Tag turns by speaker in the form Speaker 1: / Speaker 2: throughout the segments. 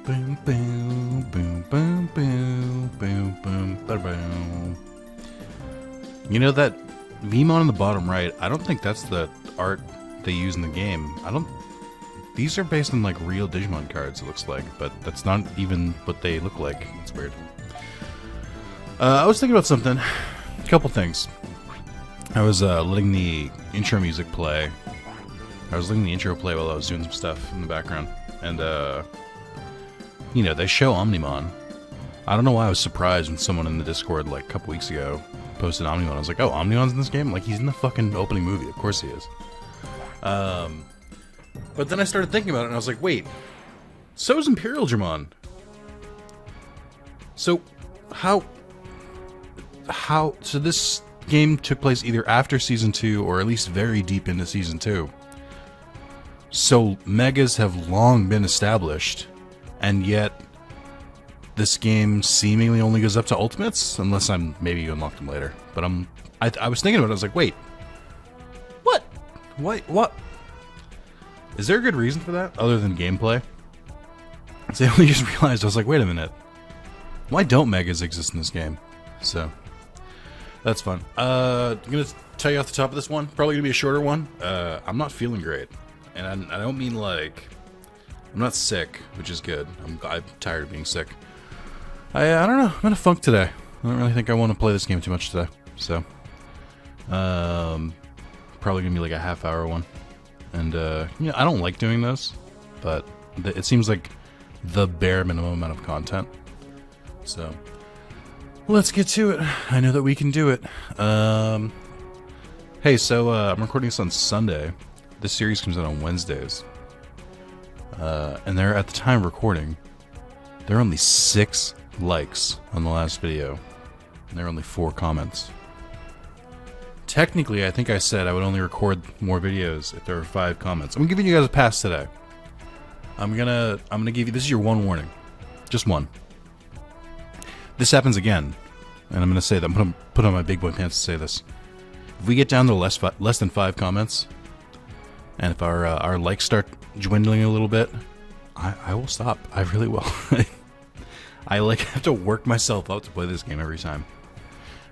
Speaker 1: Boom, boom, boom, boom, boom, boom, boom, ba-boom. You know that Vemon on the bottom right, I don't think that's the art they use in the game. These are based on like real Digimon cards, it looks like, but that's not even what they look like. It's weird. I was thinking about something. A couple things. I was letting the intro music play. I was letting the intro play while I was doing some stuff in the background. And, you know, they show Omnimon. I don't know why I was surprised when someone in the Discord, like, a couple weeks ago posted Omnimon. I was like, oh, Omnimon's in this game? Like, he's in the fucking opening movie. Of course he is. But then I started thinking about it, and I was like, wait. So is Imperial Dramon. So, so this game took place either after Season 2, or at least very deep into Season 2. So, Megas have long been established, and yet this game seemingly only goes up to Ultimates, unless I'm maybe unlocked them later. But I was thinking about it, I was like, wait. What? What? Is there a good reason for that, other than gameplay? So I only just realized, I was like, wait a minute. Why don't Megas exist in this game? So, that's fun. I'm going to tell you off the top of this one, probably going to be a shorter one. I'm not feeling great. And I don't mean like, I'm not sick, which is good. I'm tired of being sick. I don't know, I'm in a funk today. I don't really think I want to play this game too much today. So, probably going to be like a half-hour one. And, you know, I don't like doing those, but it seems like the bare minimum amount of content. So, let's get to it. I know that we can do it. Hey, so, I'm recording this on Sunday. This series comes out on Wednesdays. And there, at the time of recording, there are only 6 likes on the last video. And there are only 4 comments. Technically, I think I said I would only record more videos if there were 5 comments. I'm giving you guys a pass today. I'm gonna give you, this is your one warning. Just one. This happens again, and I'm gonna say that, I'm gonna put on my big boy pants to say this. If we get down to less than 5 comments, and if our likes start dwindling a little bit, I will stop. I really will. I like have to work myself up to play this game every time.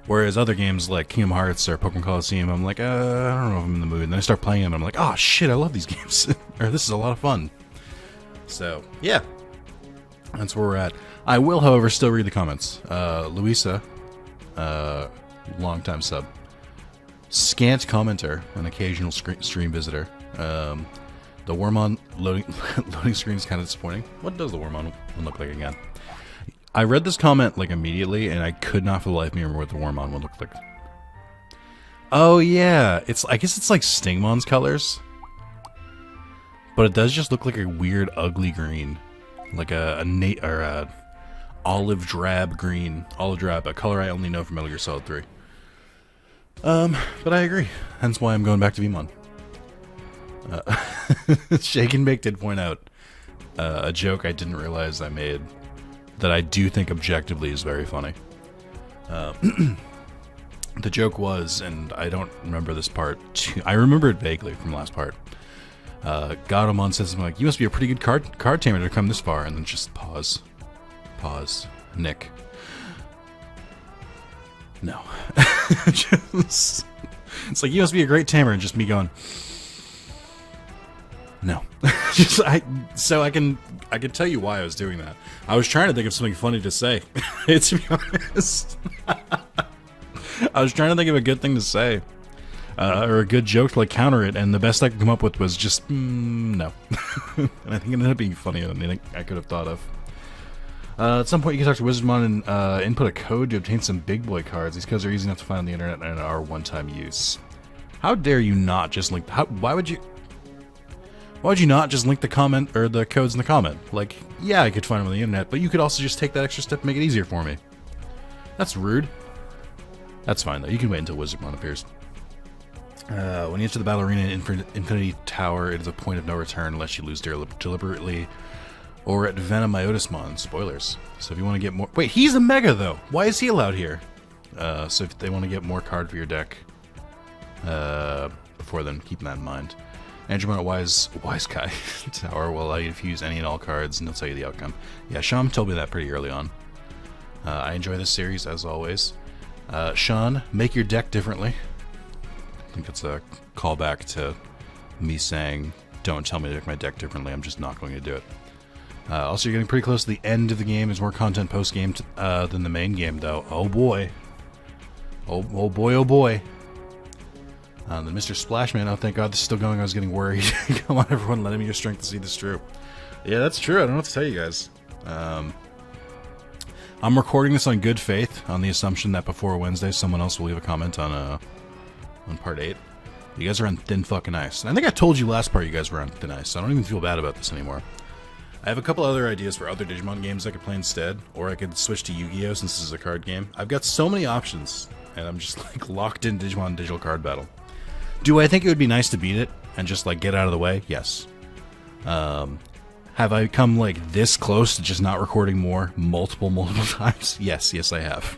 Speaker 1: Whereas other games like Kingdom Hearts or Pokemon Coliseum, I'm like, I don't know if I'm in the mood. And then I start playing them, and I'm like, oh shit, I love these games. Or this is a lot of fun. So, yeah. That's where we're at. I will, however, still read the comments. Louisa, long-time sub. Scant commenter, an occasional stream visitor. The Wormon loading screen is kind of disappointing. What does the Wormon one look like again? I read this comment like immediately, and I could not for the life of me remember what the Wormon would look like. Oh yeah, I guess it's like Stingmon's colors, but it does just look like a weird, ugly green, like a olive drab green, olive drab, a color I only know from Metal Gear Solid 3. But I agree. Hence why I'm going back to Vemon. Shake and Bake did point out a joke I didn't realize I made that I do think objectively is very funny. The joke was, and I don't remember this part, I remember it vaguely from the last part. Gatomon says something like, you must be a pretty good card tamer to come this far, and then just pause. Nick. No. It's like, you must be a great tamer, and just me going, no. So I can tell you why I was doing that. I was trying to think of something funny to say. To be honest. I was trying to think of a good thing to say. Or a good joke to like counter it, and the best I could come up with was just, no. And I think it ended up being funnier than anything I could have thought of. At some point you can talk to Wizardmon and input a code to obtain some big boy cards. These codes are easy enough to find on the internet and are one-time use. How dare you not just link... Why would you not just link the comment or the codes in the comment? Like, yeah, I could find them on the internet, but you could also just take that extra step and make it easier for me. That's rude. That's fine, though. You can wait until Wizardmon appears. When you enter the battle arena in Infinity Tower, it is a point of no return unless you lose deliberately or at Venomiotismon. Spoilers. So if you want to get more... Wait, he's a Mega, though! Why is he allowed here? So if they want to get more card for your deck, before then, keep that in mind. Andromeda Wise Guy Tower will allow you to fuse any and all cards, and he'll tell you the outcome. Yeah, Sean told me that pretty early on. I enjoy this series, as always. Sean, make your deck differently. I think it's a callback to me saying, don't tell me to make my deck differently, I'm just not going to do it. Also, you're getting pretty close to the end of the game. There's more content post-game than the main game, though. Oh boy. Oh boy, oh boy. The Mr. Splashman, oh thank God this is still going, I was getting worried. Come on everyone, lend me your strength to see this through. Yeah, that's true, I don't know what to tell you guys. I'm recording this on good faith, on the assumption that before Wednesday someone else will leave a comment on part 8. You guys are on thin fucking ice. And I think I told you last part you guys were on thin ice, so I don't even feel bad about this anymore. I have a couple other ideas for other Digimon games I could play instead, or I could switch to Yu-Gi-Oh! Since this is a card game. I've got so many options, and I'm just like locked in Digimon Digital Card Battle. Do I think it would be nice to beat it and just like get out of the way? Yes. Have I come like this close to just not recording multiple times? Yes I have.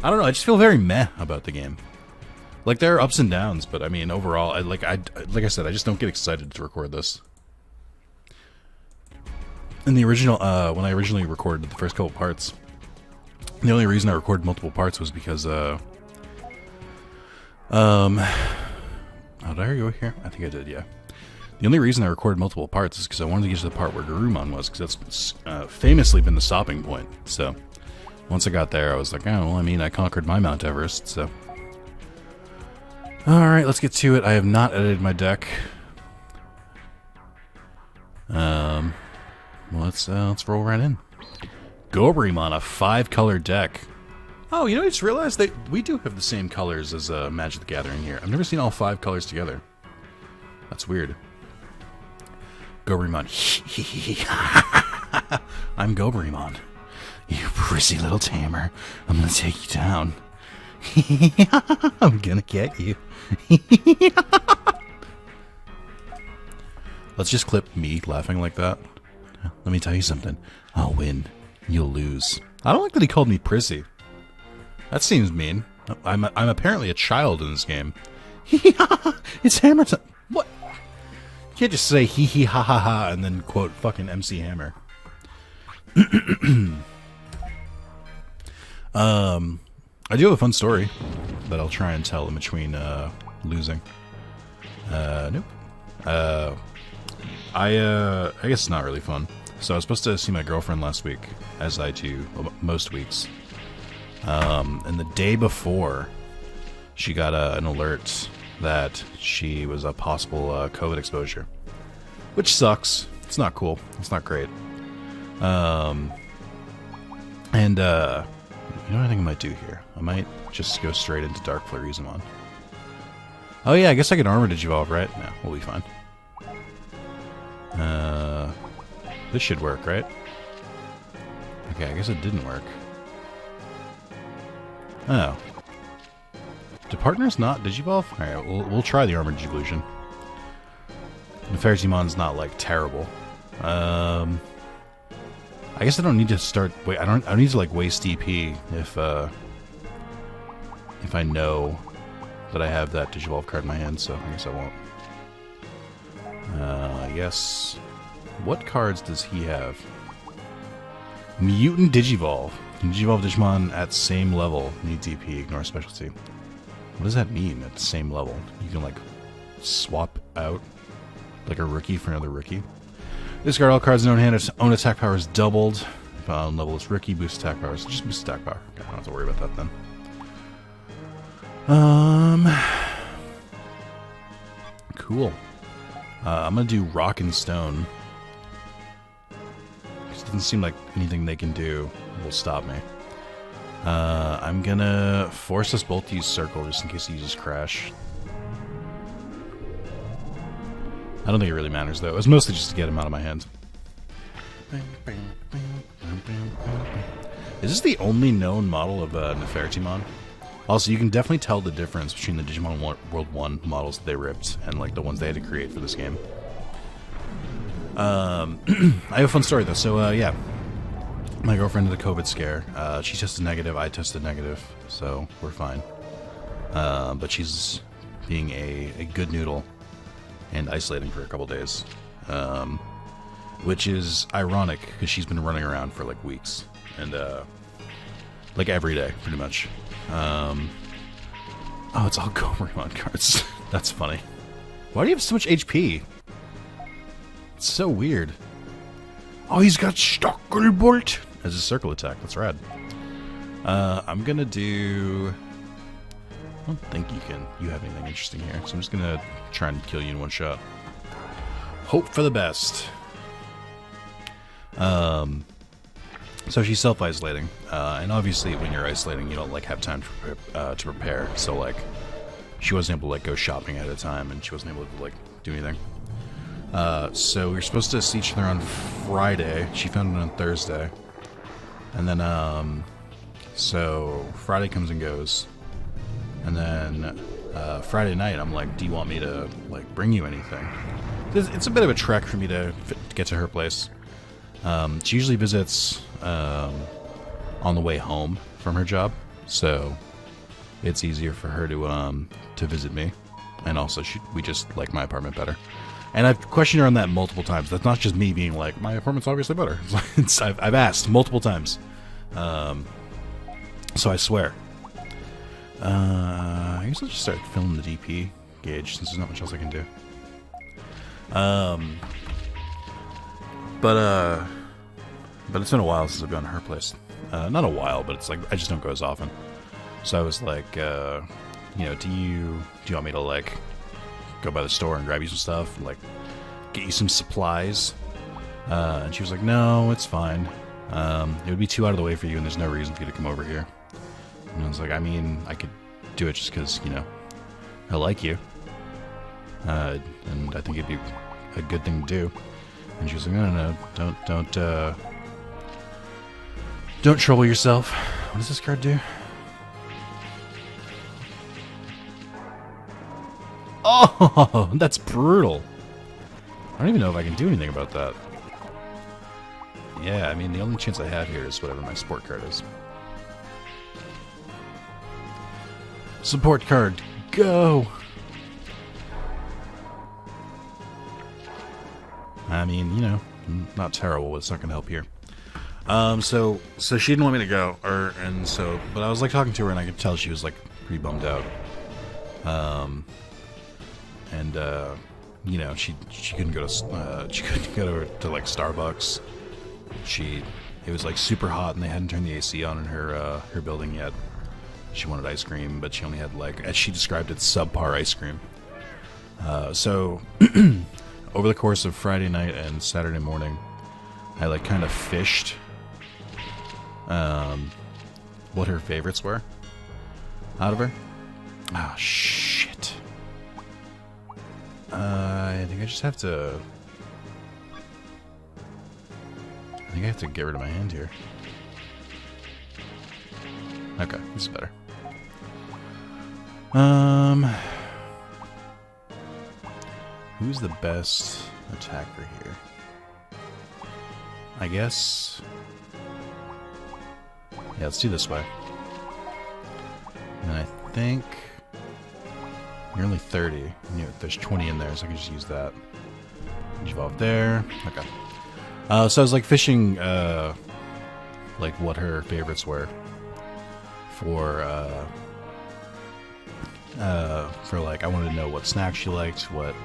Speaker 1: I don't know, I just feel very meh about the game. Like there are ups and downs, but I mean overall, like I said, I just don't get excited to record this. In the original, when I originally recorded the first couple parts, the only reason I recorded multiple parts was because oh, did I go here? I think I did, yeah. The only reason I recorded multiple parts is because I wanted to get to the part where Garurumon was, because that's famously been the stopping point. So, once I got there, I was like, oh, well, I mean, I conquered my Mount Everest, so. Alright, let's get to it. I have not edited my deck. Well, let's roll right in. Gobrimon, a 5-color deck. Oh, you know, I just realized that we do have the same colors as Magic the Gathering here. I've never seen all 5 colors together. That's weird. Gobrimon. I'm Gobrimon. You prissy little tamer. I'm gonna take you down. I'm gonna get you. Let's just clip me laughing like that. Let me tell you something. I'll win. You'll lose. I don't like that he called me prissy. That seems mean. I'm apparently a child in this game. It's hammer time. What? You can't just say hee hee ha ha ha and then quote fucking MC Hammer. I do have a fun story that I'll try and tell in between losing. Nope. I guess it's not really fun. So I was supposed to see my girlfriend last week, as I do most weeks. And the day before, she got an alert that she was a possible COVID exposure, which sucks. It's not cool. It's not great. And you know what I think I might do here? I might just go straight into Dark Fleurismon. Oh yeah, I guess I can Armor Digivolve, right? No, we'll be fine. This should work, right? Okay, I guess it didn't work. Oh. Do partners not Digivolve? Alright, we'll try the Armored Digivolution. Nefertimon's not, like, terrible. I guess I don't need to start... Wait, I don't need to, like, waste DP if I know that I have that Digivolve card in my hand, so I guess I won't. Yes. What cards does he have? Mutant Digivolve. Digivolve Digimon at same level. Need DP, ignore specialty. What does that mean, at the same level? You can, like, swap out, like, a rookie for another rookie? Discard all cards in own hand. Its own attack power is doubled. If on level is rookie, boost attack power. So just boost attack power. Okay, I don't have to worry about that then. Cool. I'm gonna do Rock and Stone. It doesn't seem like anything they can do will stop me. I'm gonna force us both to use Circle just in case he uses Crash. I don't think it really matters though. It was mostly just to get him out of my hand. Is this the only known model of Nefertimon? Also, you can definitely tell the difference between the Digimon World 1 models that they ripped and like the ones they had to create for this game. I have a fun story though. So yeah, my girlfriend had a COVID scare. She tested negative. I tested negative, so we're fine. But she's being a good noodle and isolating for a couple days. Which is ironic because she's been running around for like weeks and like every day pretty much. Oh, it's all Gomorrah cards. That's funny. Why do you have so much HP? It's so weird. Oh, he's got Stockelbolt as a circle attack. That's rad. I'm gonna do... I don't think you have anything interesting here, so I'm just gonna try and kill you in one shot. Hope for the best. So she's self-isolating, and obviously when you're isolating, you don't like have time to prepare. So like, she wasn't able to like go shopping ahead of time, and she wasn't able to like do anything. So we were supposed to see each other on Friday. She found it on Thursday, and then so Friday comes and goes, and then Friday night I'm like, do you want me to like bring you anything? It's a bit of a trek for me to get to her place. She usually visits on the way home from her job, so it's easier for her to visit me, and also we just like my apartment better. And I've questioned her on that multiple times. That's not just me being like, my apartment's obviously better. I've asked multiple times. So I swear. I guess I'll just start filling the DP gauge since there's not much else I can do. But it's been a while since I've gone to her place. Not a while, but it's like I just don't go as often. So I was like, you know, do you want me to like go by the store and grab you some stuff, and, like get you some supplies? And she was like, no, it's fine. It would be too out of the way for you, and there's no reason for you to come over here. And I was like, I mean, I could do it just because, you know, I like you, and I think it'd be a good thing to do. And she was like, no, don't trouble yourself. What does this card do? Oh, that's brutal. I don't even know if I can do anything about that. Yeah, I mean, the only chance I have here is whatever my support card is. Support card, go! I mean, you know, not terrible, but it's not going to help here. So she didn't want me to go, but I was like talking to her, and I could tell she was like pretty bummed out. You know, she couldn't go to like Starbucks. It was like super hot, and they hadn't turned the AC on in her building yet. She wanted ice cream, but she only had like, as she described it, subpar ice cream. So over the course of Friday night and Saturday morning, I like kind of fished what her favorites were out of her. Oh shit. I think I just have to... I think I have to get rid of my hand here. Okay, this is better. Who's the best attacker here? I guess... Yeah, let's do this way. And I think... You're only 30. You know, there's 20 in there, so I can just use that. Evolve there. Okay. So I was like fishing, like what her favorites were for like I wanted to know what snacks she liked, what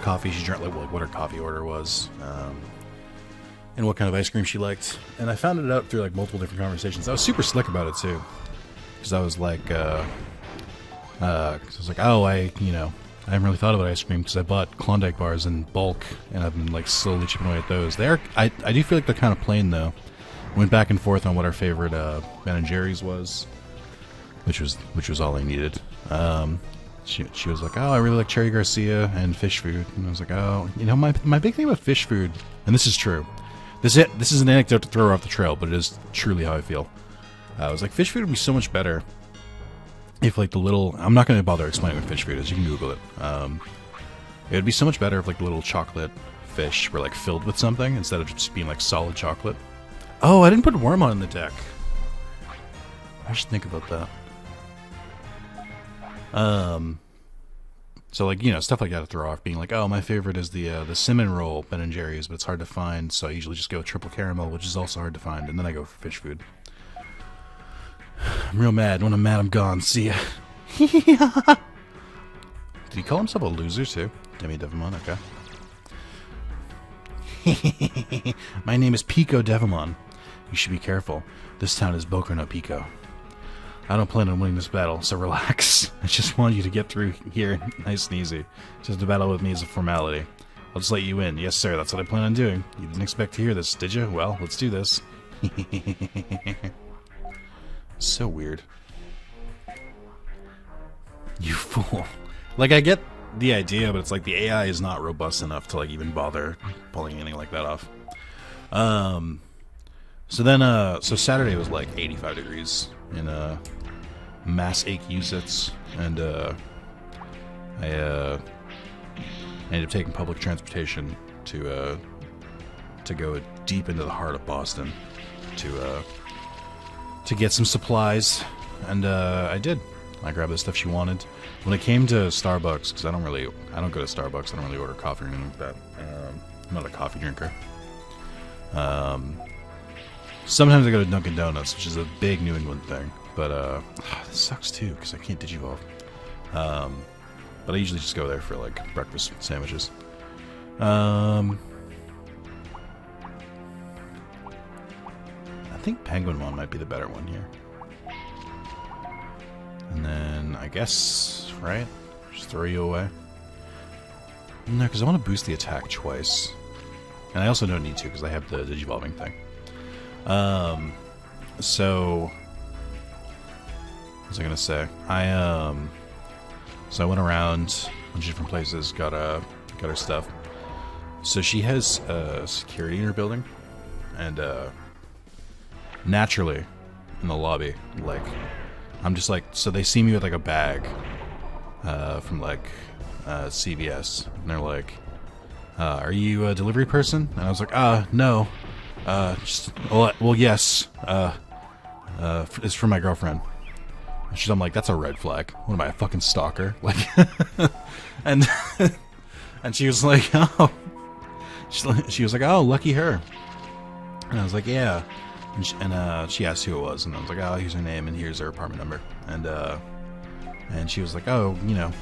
Speaker 1: coffee she drank, like what her coffee order was, and what kind of ice cream she liked. And I found it out through like multiple different conversations. I was super slick about it too, because I was like. I was like, oh, I haven't really thought about ice cream because I bought Klondike bars in bulk, and I've been like slowly chipping away at those. I do feel like they're kind of plain though. Went back and forth on what our favorite Ben and Jerry's was, which was all I needed. She was like, oh, I really like Cherry Garcia and fish food, and I was like, oh, you know, my big thing about fish food, and this is true. This is an anecdote to throw her off the trail, but it is truly how I feel. I was like, fish food would be so much better if like the little, I'm not going to bother explaining what fish food is, you can Google it. It would be so much better if like the little chocolate fish were like filled with something instead of just being like solid chocolate. Oh, I didn't put Wormon in the deck. I should think about that. So like, you know, stuff like that to throw off, being like, oh, my favorite is the cinnamon roll Ben and Jerry's, but it's hard to find, so I usually just go triple caramel, which is also hard to find, and then I go for fish food. I'm real mad. When I'm mad, I'm gone. See ya. Did he call himself a loser too? Demi Devimon, okay. My name is Pico Devimon. You should be careful. This town is Boca no Pico. I don't plan on winning this battle, so relax. I just want you to get through here nice and easy. Just a battle with me is a formality. I'll just let you in. Yes, sir, that's what I plan on doing. You didn't expect to hear this, did you? Well, let's do this. So weird. You fool. Like, I get the idea, but it's like the AI is not robust enough to like even bother pulling anything like that off. So then, so Saturday was like 85 degrees in Massachusetts, and I ended up taking public transportation to go deep into the heart of Boston to get some supplies, and I did. I grabbed the stuff she wanted. When it came to Starbucks, because I don't go to Starbucks, I don't really order coffee or anything like that. I'm not a coffee drinker. Sometimes I go to Dunkin' Donuts, which is a big New England thing. But this sucks too, because I can't Digivolve. But I usually just go there for like breakfast sandwiches. I think Penguinmon might be the better one here. And then I guess, right? Just throw you away. No, because I want to boost the attack twice. And I also don't need to because I have the Digivolving thing. So what was I gonna say? So I went around a bunch of different places, got her stuff. So she has security in her building, and naturally in the lobby, like I'm just like, so they see me with like a bag from like CVS, and they're like, "Are you a delivery person?" And I was like, no. Well, yes. It's for my girlfriend. I'm like, that's a red flag. What am I, a fucking stalker? Like, and she was like, oh. She was like, oh, lucky her. And I was like, yeah. And she asked who it was, and I was like, oh, here's her name, and here's her apartment number. And she was like, oh, you know,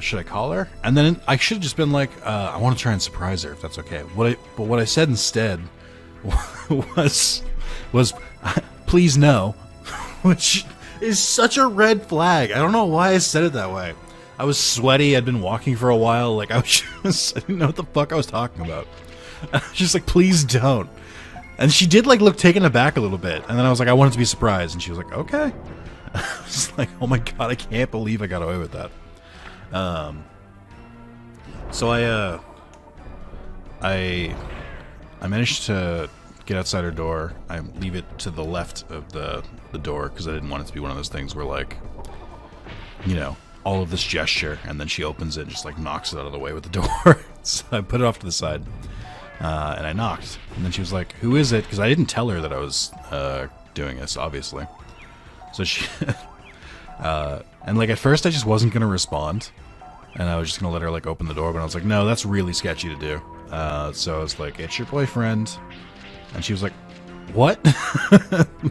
Speaker 1: should I call her? And then I should have just been like, I want to try and surprise her, if that's okay. But what I said instead was please no, which is such a red flag. I don't know why I said it that way. I was sweaty. I'd been walking for a while. Like I didn't know what the fuck I was talking about. I was just like, please don't. And she did like look taken aback a little bit. And then I was like, I wanted to be surprised. And she was like, okay. I was like, oh my god, I can't believe I got away with that. So I managed to get outside her door. I leave it to the left of the door because I didn't want it to be one of those things where, like, you know, all of this gesture and then she opens it and just like knocks it out of the way with the door. So I put it off to the side, and I knocked, and then she was like, "Who is it?" Because I didn't tell her that I was doing this, obviously. So she and like at first I just wasn't gonna respond, and I was just gonna let her like open the door, but I was like, no, that's really sketchy to do. So I was like, it's your boyfriend. And she was like, what?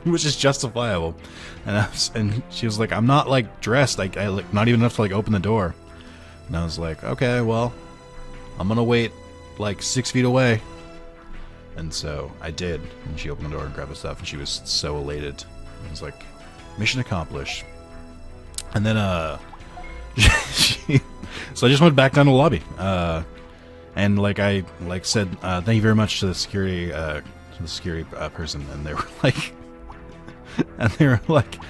Speaker 1: Which is justifiable. And she was like, I'm not like dressed, like I like not even enough to like open the door. And I was like, okay, well, I'm gonna wait like 6 feet away. And so I did, and she opened the door and grabbed the stuff, and she was so elated. I was like, mission accomplished. And then so I just went back down to the lobby, and like I said, thank you very much to the security person, and they were like,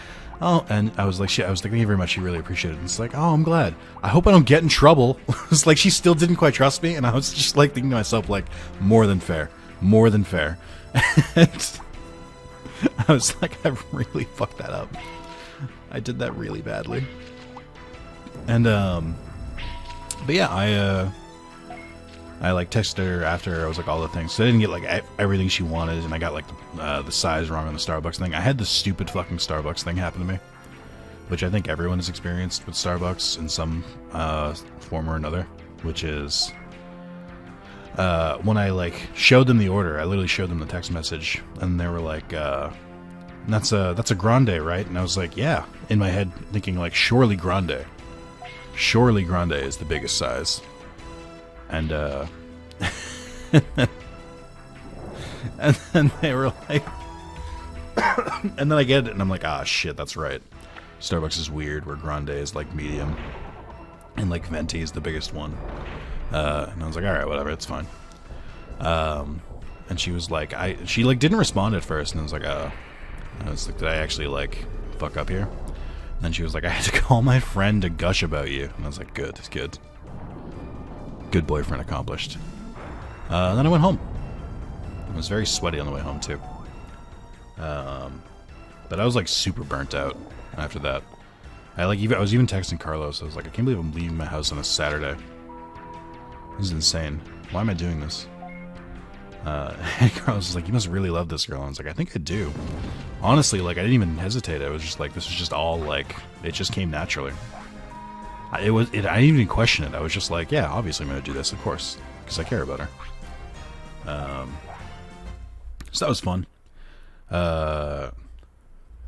Speaker 1: oh, and I was like, thank you very much, she really appreciated it. And it's like, oh, I'm glad. I hope I don't get in trouble. It's like she still didn't quite trust me, and I was just like thinking to myself, like, more than fair. And I was like, I really fucked that up. I did that really badly. And but yeah, I like texted her after. I was like, all the things. So I didn't get like everything she wanted, and I got like the size wrong on the Starbucks thing. I had the stupid fucking Starbucks thing happen to me, which I think everyone has experienced with Starbucks in some form or another, which is when I like showed them the order, I literally showed them the text message, and they were like, that's a grande, right? And I was like, yeah, in my head thinking like, surely grande is the biggest size. And and then they were like, and then I get it, and I'm like, ah, shit, that's right. Starbucks is weird, where grande is like medium, and like venti is the biggest one. And I was like, all right, whatever, it's fine. And she was like, she like didn't respond at first, and I was like, I was like, did I actually like fuck up here? And then she was like, I had to call my friend to gush about you, and I was like, good, good boyfriend accomplished. And then I went home. I was very sweaty on the way home too. But I was like super burnt out after that. I was even texting Carlos. I was like, I can't believe I'm leaving my house on a Saturday. This is insane. Why am I doing this? And Carlos was like, you must really love this girl. And I was like, I think I do. Honestly, like, I didn't even hesitate. I was just like, this was just all like, it just came naturally. I didn't even question it. I was just like, yeah, obviously I'm going to do this, of course, because I care about her. So that was fun.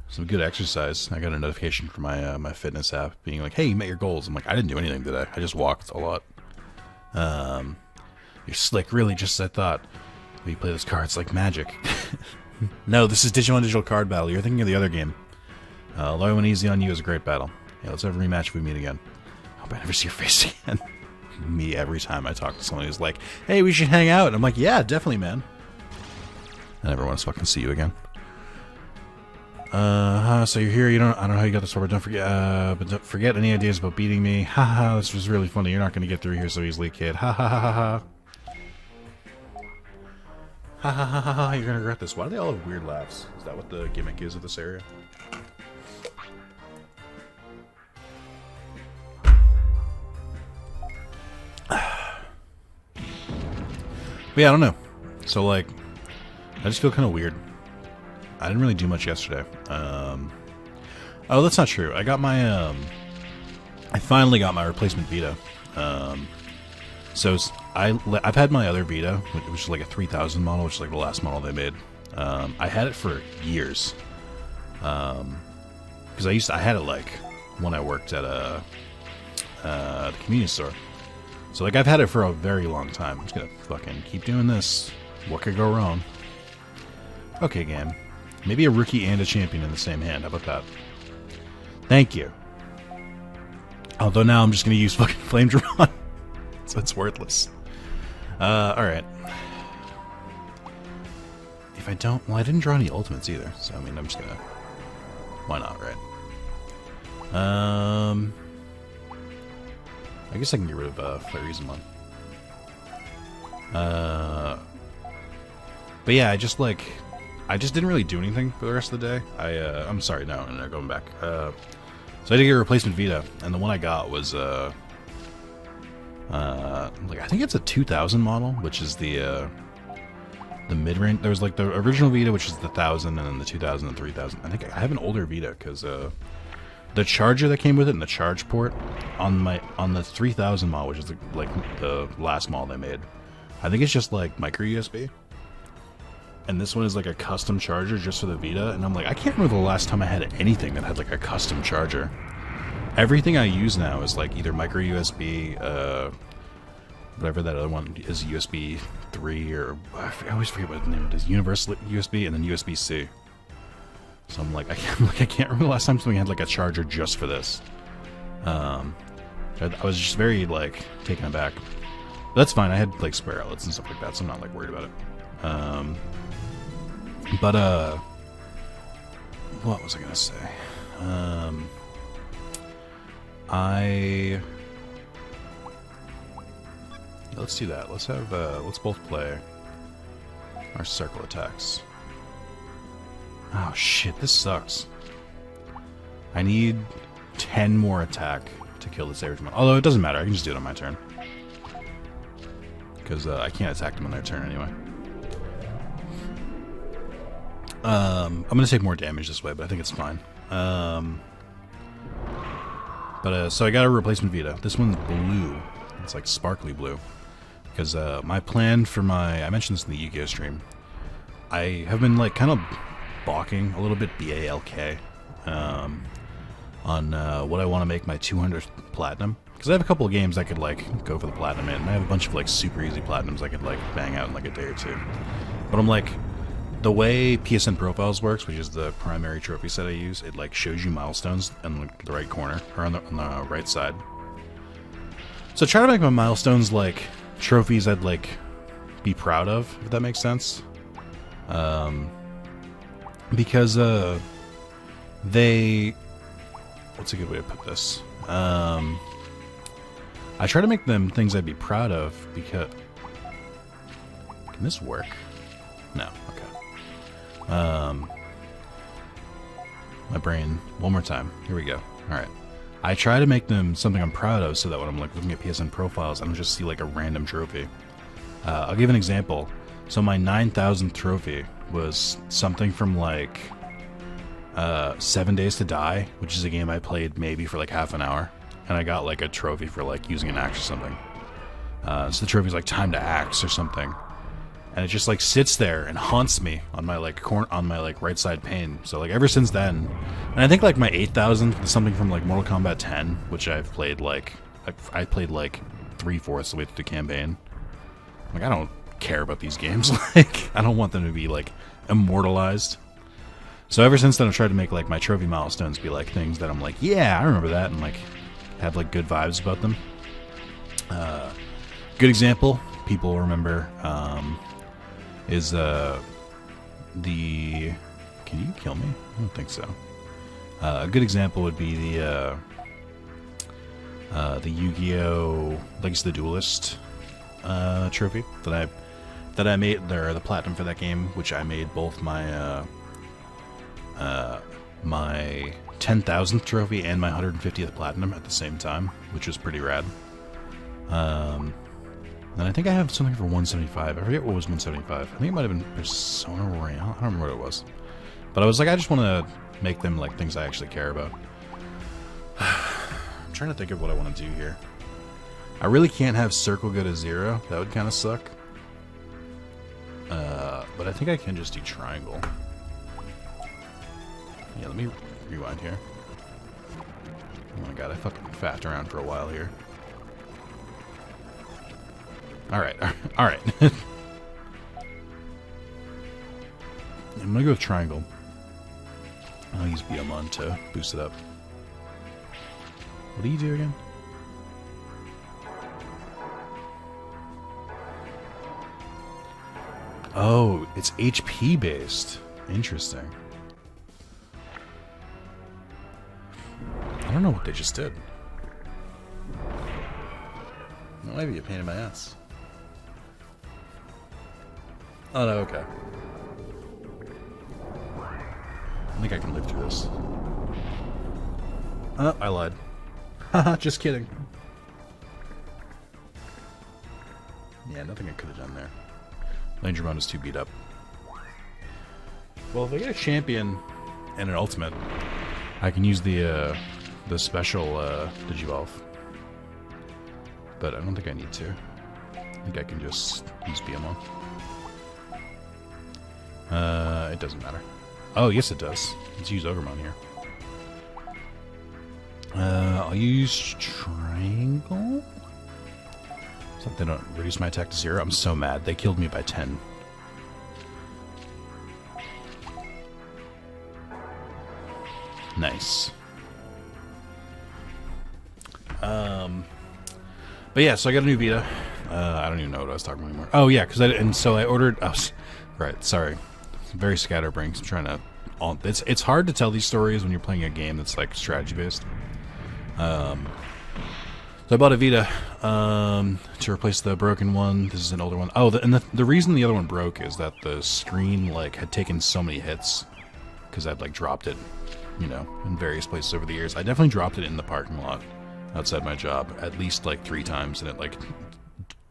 Speaker 1: Some good exercise. I got a notification from my my fitness app being like, hey, you met your goals. I'm like, I didn't do anything today. I just walked a lot. You're slick, really, just as I thought. When you play this card, it's like magic. No, this is Digimon Digital Card Battle. You're thinking of the other game. Low and Easy on You is a great battle. Yeah, let's have a rematch if we meet again. I hope I never see your face again. Me, every time I talk to someone who's like, hey, we should hang out. And I'm like, yeah, definitely, man. I never want to fucking see you again. So you're here, I don't know how you got this far, but don't forget any ideas about beating me. Haha, this was really funny. You're not gonna get through here so easily, kid. Ha ha ha ha ha. Ha ha ha ha ha, you're gonna regret this. Why do they all have weird laughs? Is that what the gimmick is of this area? But yeah, I don't know. So like, I just feel kind of weird. I didn't really do much yesterday. Oh, that's not true. I got my, I finally got my replacement Vita. So I've had my other Vita, which is like a 3000 model, which is like the last model they made. I had it for years. Because I had it like when I worked at the convenience store. So like I've had it for a very long time. I'm just gonna fucking keep doing this. What could go wrong? Okay, game. Maybe a rookie and a champion in the same hand. How about that? Thank you. Although now I'm just going to use fucking Flame Dramon. So it's worthless. Alright. If I don't... Well, I didn't draw any ultimates either. So, I mean, I'm just going to... Why not, right? I guess I can get rid of Flairyzamon. But yeah, I just didn't really do anything for the rest of the day. I'm sorry, no, going back. So I did get a replacement Vita, and the one I got was, like, I think it's a 2000 model, which is the mid-range. There was, like, the original Vita, which is the 1000, and then the 2000 and 3000. I think I have an older Vita, because, the charger that came with it and the charge port on the 3000 model, which is, the last model they made, I think it's just, like, micro USB. And this one is like a custom charger just for the Vita. And I'm like, I can't remember the last time I had anything that had like a custom charger. Everything I use now is like either micro USB, whatever that other one is, USB 3, or I always forget what the name of it is, universal USB, and then USB-C. So I'm like, I can't remember the last time something had like a charger just for this. I was just very like taken aback. But that's fine. I had like spare outlets and stuff like that, so I'm not like worried about it. But, what was I gonna say? Let's do that. Let's have, let's both play our circle attacks. Oh shit, this sucks. I need 10 more attack to kill this Digimon. Although it doesn't matter, I can just do it on my turn. Because, I can't attack them on their turn anyway. I'm gonna take more damage this way, but I think it's fine. But so I got a replacement Vita. This one's blue. It's like sparkly blue. Because my plan for I mentioned this in the Yu-Gi-Oh stream. I have been like kind of balking a little bit, B-A-L-K, on what I want to make my 200th platinum. Because I have a couple of games I could like go for the platinum in. And I have a bunch of like super easy platinums I could like bang out in like a day or two. But I'm like, the way PSN Profiles works, which is the primary trophy set I use, it like shows you milestones in the right corner, or on the right side. So try to make my milestones like trophies I'd like be proud of, if that makes sense. Because they, what's a good way to put this? I try to make them things I'd be proud of because, can this work? No, okay. My brain, one more time. Here we go. Alright. I try to make them something I'm proud of so that when I'm like looking at PSN profiles, I don't just see like a random trophy. I'll give an example. So my 9,000th trophy was something from like 7 Days to Die, which is a game I played maybe for like half an hour. And I got like a trophy for like using an axe or something. So the trophy's like Time to Axe or something. And it just like sits there and haunts me on my like right side pane. So like ever since then, and I think like my 8,000th is something from like Mortal Kombat 10, which I've played like I played like 3/4 the way through the campaign. Like I don't care about these games. Like I don't want them to be like immortalized. So ever since then, I've tried to make like my trophy milestones be like things that I'm like, yeah, I remember that, and like have like good vibes about them. Good example, people remember, is the. Can you kill me? I don't think so. A good example would be the Yu-Gi-Oh! Legacy of the Duelist trophy that I made, the platinum for that game, which I made both my my 10,000th trophy and my 150th platinum at the same time, which was pretty rad. And I think I have something for 175. I forget what was 175. I think it might have been Persona Royale. I don't remember what it was. But I was like, I just want to make them like things I actually care about. I'm trying to think of what I want to do here. I really can't have circle go to 0. That would kind of suck. But I think I can just do triangle. Yeah, let me rewind here. Oh my god, I fucking faffed around for a while here. Alright, alright. I'm gonna go with triangle. I'll use Digimon to boost it up. What do you do again? Oh, it's HP based. Interesting. I don't know what they just did. That might be a pain in my ass. Oh no, okay. I think I can live through this. Oh, I lied. Haha, just kidding. Yeah, nothing I could have done there. Digimon is too beat up. Well, if I get a champion and an ultimate, I can use the special Digivolve. But I don't think I need to. I think I can just use BMO. It doesn't matter. Oh, yes it does. Let's use Ogremon here. I'll use Triangle? Something don't reduce my attack to 0. I'm so mad. They killed me by 10. Nice. But yeah, so I got a new Vita. I don't even know what I was talking about anymore. Oh yeah, so I ordered. Oh, right. Sorry. Very scatterbrained. I'm trying to. It's hard to tell these stories when you're playing a game that's like strategy based. So I bought a Vita to replace the broken one. This is an older one. Oh, the reason the other one broke is that the screen like had taken so many hits because I'd like dropped it, you know, in various places over the years. I definitely dropped it in the parking lot outside my job at least like 3 times, and it like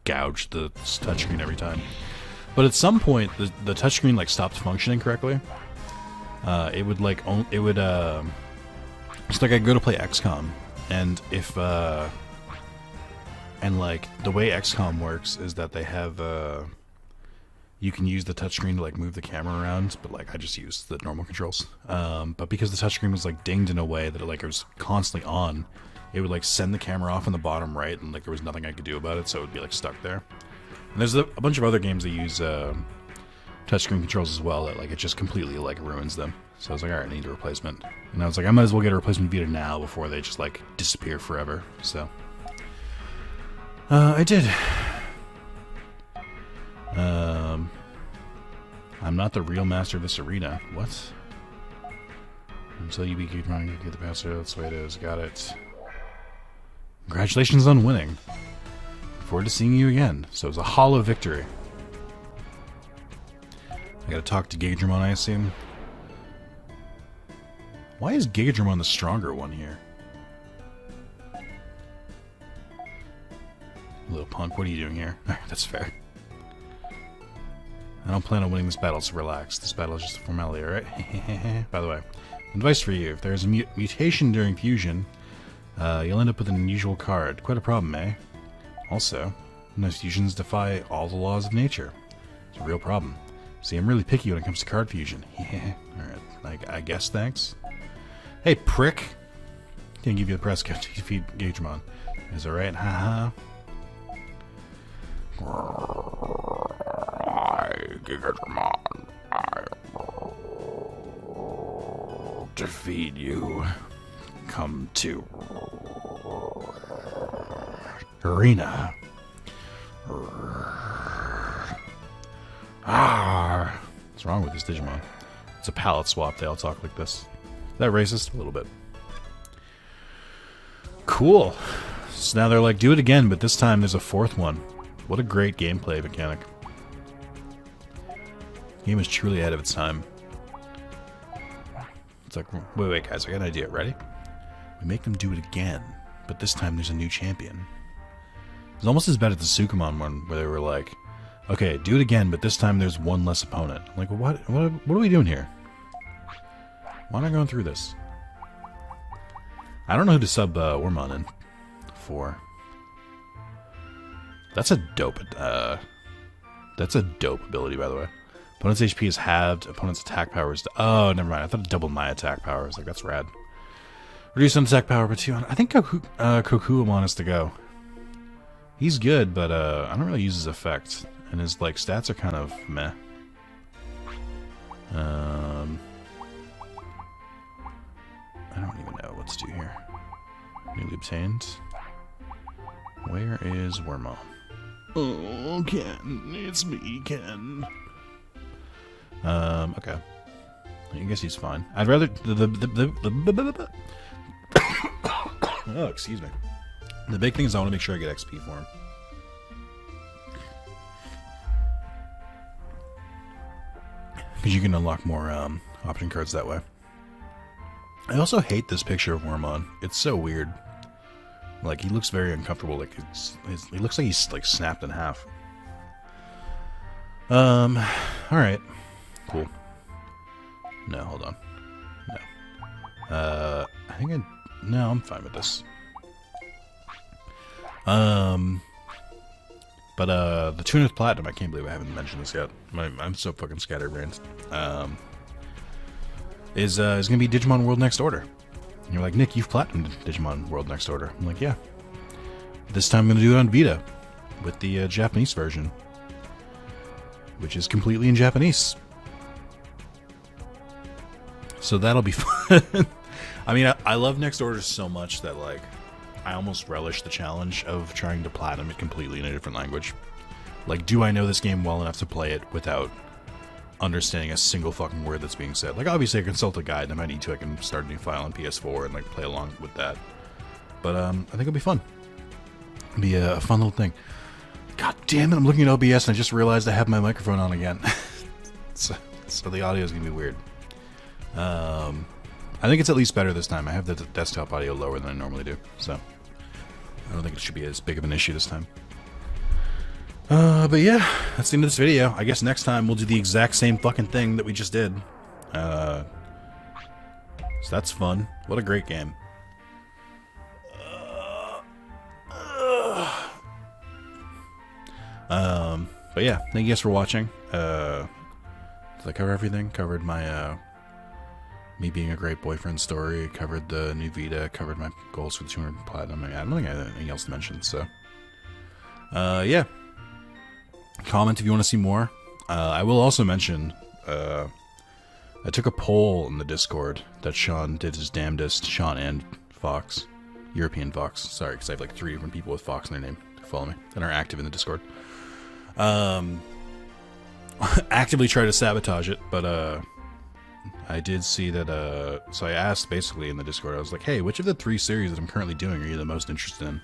Speaker 1: gouged the touchscreen every time. But at some point, the touchscreen like stopped functioning correctly. It would like it's like I'd go to play XCOM And if and like the way XCOM works is that they have you can use the touchscreen to like move the camera around, but like I just used the normal controls. But because the touchscreen was like dinged in a way that it was constantly on, it would like send the camera off in the bottom right, and like there was nothing I could do about it, so it would be like stuck there. And there's a bunch of other games that use touchscreen controls as well that like it just completely like ruins them. So I was like, all right, I need a replacement. And I was like, I might as well get a replacement Vita now before they just like disappear forever. So I did. I'm not the real master of this arena. What? Until you beat Digimon, you get the master. That's the way it is. Got it. Congratulations on winning. Look forward to seeing you again. So it's a hollow victory. I gotta talk to Digimon, I assume. Why is Digimon the stronger one here? Little punk, what are you doing here? That's fair. I don't plan on winning this battle, so relax. This battle is just a formality, alright? By the way, advice for you. If there's a mutation during fusion, you'll end up with an unusual card. Quite a problem, eh? Also, sometimes fusions defy all the laws of nature. It's a real problem. See, I'm really picky when it comes to card fusion. Alright, I guess thanks. Hey, prick! Can't give you the press kit to defeat Digimon. Is that right? Haha. Digimon, I will defeat you. Come to arena. What's wrong with this Digimon? It's a palette swap. They all talk like this. Is that racist? A little bit. Cool. So now they're like, do it again, but this time there's a fourth one. What a great gameplay mechanic. The game is truly ahead of its time. It's like, wait, guys, I got an idea. Ready? We make them do it again, but this time there's a new champion. It's almost as bad as the Sukumon one, where they were like, okay, do it again, but this time there's one less opponent. I'm like, what are we doing here? Why am I going through this? I don't know who to sub Wormmon in for. That's a dope ability, by the way. Opponent's HP is halved. Opponent's attack power is... Oh, never mind. I thought it doubled my attack power. I was like, that's rad. Reduce on attack power by 2. I think Kokuamon has to go. He's good, but I don't really use his effect. And his like stats are kind of meh. I don't even know what to do here. Newly obtained. Where is Wormmon? Oh, Ken. It's me, Ken. Okay. I guess he's fine. I'd rather... Oh, excuse me. The big thing is I want to make sure I get XP for him. Because you can unlock more option cards that way. I also hate this picture of Wormmon. It's so weird. Like, he looks very uncomfortable. Like, he looks like he's, like, snapped in half. Alright. Cool. No, hold on. No. No, I'm fine with this. But, the Tunith Platinum, I can't believe I haven't mentioned this yet. I'm so fucking scatterbrained. Is gonna be Digimon World Next Order. And you're like, Nick, you've platinumed Digimon World Next Order. I'm like, yeah. This time I'm gonna do it on Vita. With the Japanese version. Which is completely in Japanese. So that'll be fun. I mean, I love Next Order so much that, like, I almost relish the challenge of trying to platinum it completely in a different language. Like, do I know this game well enough to play it without understanding a single fucking word that's being said? Like, obviously I consult a guide, and if I need to, I can start a new file on PS4 and, like, play along with that. But, I think it'll be fun. It'll be a fun little thing. God damn it, I'm looking at OBS and I just realized I have my microphone on again. so the audio is going to be weird. I think it's at least better this time. I have the desktop audio lower than I normally do, so I don't think it should be as big of an issue this time. But yeah, that's the end of this video. I guess next time we'll do the exact same fucking thing that we just did. So that's fun. What a great game. But yeah, thank you guys for watching. Did I cover everything? Covered my me being a great boyfriend story. Covered the new Vita. Covered my goals for the 200 platinum. I don't think I have anything else to mention. So, yeah. Comment if you want to see more. I will also mention. I took a poll in the Discord that Sean did his damnedest. Sean and Fox, European Fox. Sorry, because I have like 3 different people with Fox in their name who follow me and are active in the Discord. Actively try to sabotage it, but I did see that. So I asked basically in the Discord. I was like, "Hey, which of the 3 series that I'm currently doing are you the most interested in?"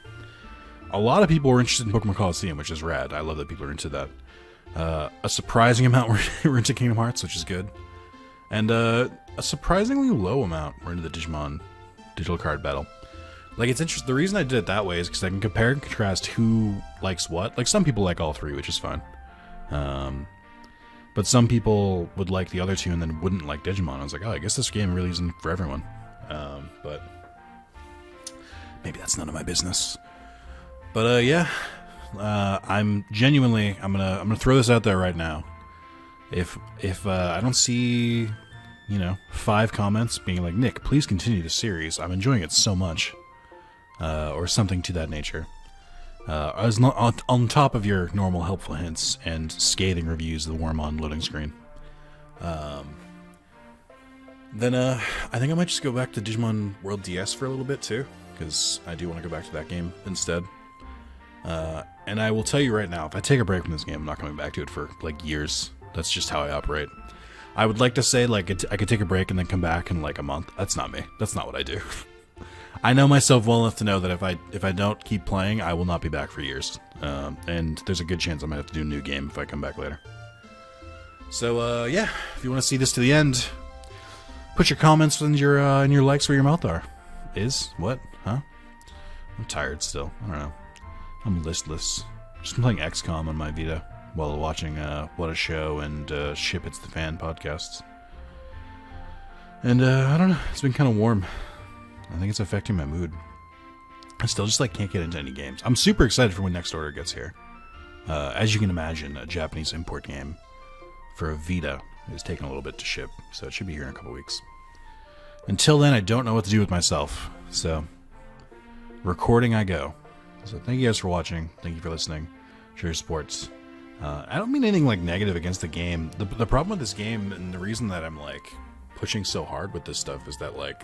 Speaker 1: A lot of people were interested in Pokemon Coliseum, which is rad. I love that people are into that. A surprising amount were into Kingdom Hearts, which is good. And a surprisingly low amount were into the Digimon digital card battle. Like, it's interesting. The reason I did it that way is because I can compare and contrast who likes what. Like, some people like all 3, which is fine. But some people would like the other 2 and then wouldn't like Digimon. I was like, oh, I guess this game really isn't for everyone. But maybe that's none of my business. But yeah, I'm gonna throw this out there right now. If I don't see, 5 comments being like, Nick, please continue the series. I'm enjoying it so much, or something to that nature. As on top of your normal helpful hints and scathing reviews of the Wormon loading screen, then I think I might just go back to Digimon World DS for a little bit too, because I do want to go back to that game instead. And I will tell you right now, if I take a break from this game, I'm not coming back to it for like years. That's just how I operate. I would like to say like I could take a break and then come back in like a month. That's not me. That's not what I do. I know myself well enough to know that if I don't keep playing, I will not be back for years. And there's a good chance I might have to do a new game if I come back later. So yeah, if you want to see this to the end, put your comments and your likes where your mouth are. What? Huh? I'm tired still. I don't know. I'm listless. Just playing XCOM on my Vita while watching What a Show and Ship It's the Fan podcasts. And I don't know. It's been kind of warm. I think it's affecting my mood. I still just like can't get into any games. I'm super excited for when Next Order gets here. As you can imagine, a Japanese import game for a Vita is taking a little bit to ship, so it should be here in a couple weeks. Until then, I don't know what to do with myself. So, recording I go. So thank you guys for watching. Thank you for listening. Share your supports. I don't mean anything like negative against the game. The problem with this game, and the reason that I'm like pushing so hard with this stuff, is that like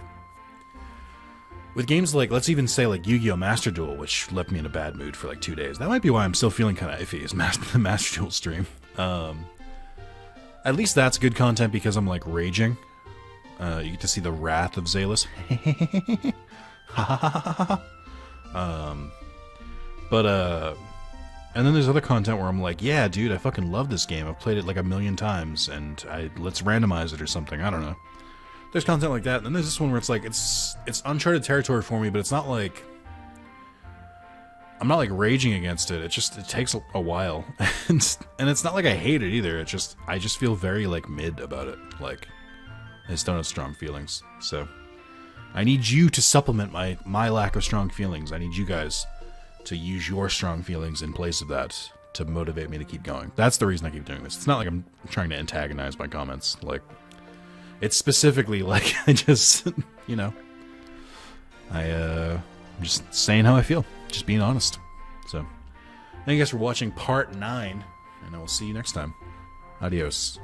Speaker 1: with games like, let's even say like Yu-Gi-Oh! Master Duel, which left me in a bad mood for like 2 days. That might be why I'm still feeling kind of iffy, is the Master Duel stream. At least that's good content because I'm like raging. You get to see the wrath of Zalis. And then there's other content where I'm like, yeah, dude, I fucking love this game. I've played it like 1,000,000 times, and let's randomize it or something. I don't know. There's content like that, and then there's this one where it's like, it's uncharted territory for me, but it's not like, I'm not like raging against it. It takes a while, and it's not like I hate it either. I just feel very like mid about it. Like, I just don't have strong feelings. So, I need you to supplement my lack of strong feelings. I need you guys to use your strong feelings in place of that to motivate me to keep going. That's the reason I keep doing this. It's not like I'm trying to antagonize my comments. Like, it's specifically like I just, I'm just saying how I feel. Just being honest. So, thank you guys for watching part 9, and I will see you next time. Adios.